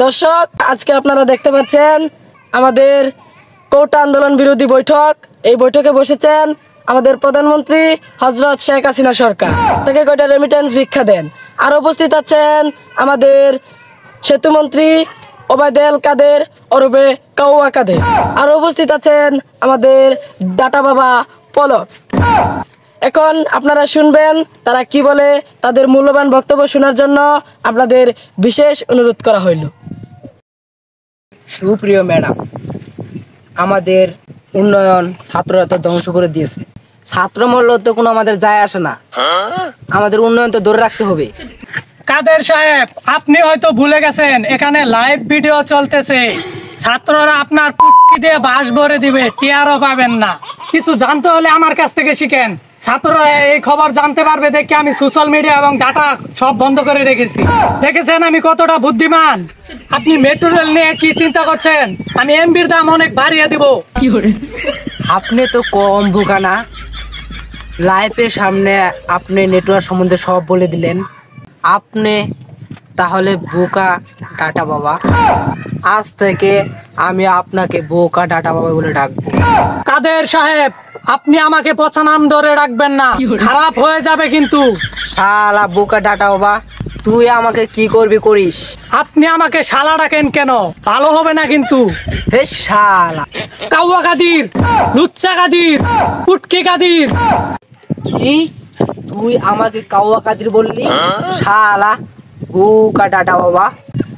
দর্শক, আজকে আপনারা দেখতে পাচ্ছেন আমাদের কোটা আন্দোলন বিরোধী বৈঠক। এই বৈঠকে বসেছেন আমাদের প্রধানমন্ত্রী হযরত শেখ হাসিনা সরকার। তাকে কয়টা রেমিটেন্স ভিক্ষা দেন। আর উপস্থিত আছেন আমাদের সেতুমন্ত্রী ওবায়দুল কাদের ওরফে কাউয়া কাদের। আর উপস্থিত আছেন আমাদের ডাটা বাবা পলক। এখন আপনারা শুনবেন তারা কি বলে। তাদের মূল্যবান বক্তব্য শোনার জন্য আপনাদের বিশেষ অনুরোধ করা হইল। সুপ্রিয় ম্যাডাম, আমাদের উন্নয়ন ছাত্ররা তো ধ্বংস করে দিয়েছে। ছাত্র মূল্য তো কোনো আমাদের যায় আসে না। আমাদের উন্নয়ন তো ধরে রাখতে হবে। কাদের সাহেব, আপনি হয়তো ভুলে গেছেন এখানে লাইভ ভিডিও চলতেছে। ছাত্ররা আপনার পুটকি দিয়ে বাঁশ ভরে দিবে, টিয়ারও পাবেন না। কিছু জানতে হলে আমার কাছ থেকে শিখেন। ছাত্ররা এই খবর জানতে পারবে দেখে আমি সোশ্যাল মিডিয়া এবং ডাটা সব বন্ধ করে রেখেছি। দেখেছেন আমি কতটা বুদ্ধিমান। আপনি মেট্রো রেল নিয়ে কি চিন্তা করছেন? আমি এমবির দাম অনেক বাড়িয়ে দিব। আপনি তো কম বোকা না। লাইভের সামনে আপনি নেটওয়ার্ক সম্বন্ধে সব বলে দিলেন। আপনি তাহলে বোকা ডাটা বাবা। আজ থেকে আমি আপনাকে বোকা ডাটা বাবা বলে ডাকবো। কাদের সাহেব, আপনি আমাকে পচা নাম ধরে রাখবেন না, খারাপ হয়ে যাবে কিন্তু। শালা বোকা ডাটা বাবা, তুই আমাকে কি করবি করিস। আপনি আমাকে শালা ডাকেন কেন? ভালো হবে না কিন্তু। হে শালা, কাউয়া কাদির, লুচ্চা কাদির, পুটকি কাদির। কি তুই আমাকে কাউয়া কাদির বললি? শালা বোকা ডাটা বাবা।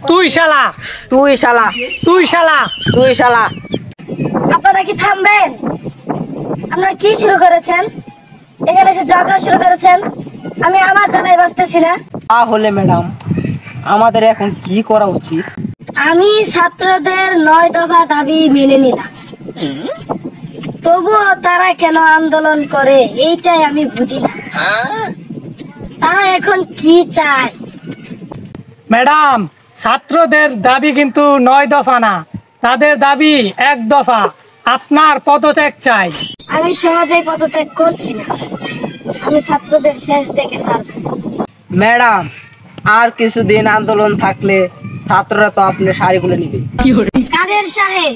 তুই শালা, তুই শালা, তুই শালা। তুই শালা। আপনারা কি থামবেন? আপনারা কি শুরু করেছেন? এখানে এসে ঝগড়া শুরু করেছেন। আমি আমার জ্বালায় বাঁচতেছি না। তাহলে ম্যাডাম, আমাদের এখন কি করা উচিত? আমি ছাত্রদের 9 দফা দাবি মেনে নিলাম, তবুও তারা কেন আন্দোলন করে এইটাই আমি বুঝি না। তারা এখন কি চায়? ম্যাডাম, ছাত্রদের দাবি কিন্তু 9 দফা না, তাদের দাবি 1 দফা। আপনার পদত্যাগ চাই। আমি সহজেই পদত্যাগ করছি না। আমি ছাত্রদের শেষ দেখে ছাড়ব। ম্যাডাম, আর কিছুদিন আন্দোলন থাকলে ছাত্ররা তো আপনার শাড়িগুলো নিবে। কাদের সাহেব,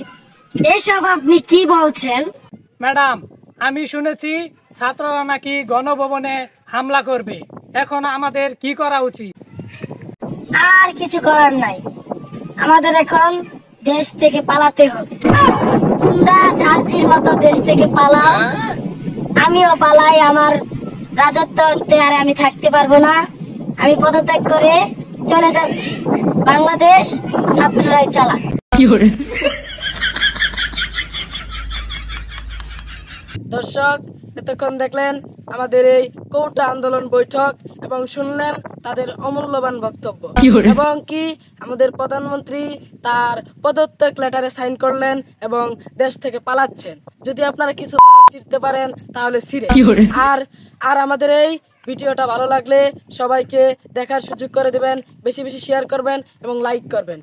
এসব আপনি কি বলছেন? ম্যাডাম, আমি শুনেছি ছাত্ররা নাকি গণভবনে হামলা করবে। এখন আমাদের কি করা উচিত? আর কিছু করার নাই। আমাদের এখন দেশ থেকে পালাতে হবে। তোমরা জার্জির মতো দেশ থেকে পালাও, আমিও পালাই। আমার রাজত্বতে আর আমি থাকতে পারবো না। আমি পদত্যাগ করে চলে যাচ্ছি। বাংলাদেশ ছাত্ররাই চালাক। দর্শক, এতক্ষণ দেখলেন আমাদের এই কোটা আন্দোলন বৈঠক এবং শুনলেন তাদের অমূল্যবান বক্তব্য এবং কি আমাদের প্রধানমন্ত্রী তার পদত্যাগ লেটারে সাইন করলেন এবং দেশ থেকে পালাচ্ছেন। যদি আপনারা কিছু শিখতে পারেন তাহলে ছিঁড়ে। আর আর আমাদের এই ভিডিওটা ভালো লাগলে সবাইকে দেখার সুযোগ করে দেবেন, বেশি বেশি শেয়ার করবেন এবং লাইক করবেন।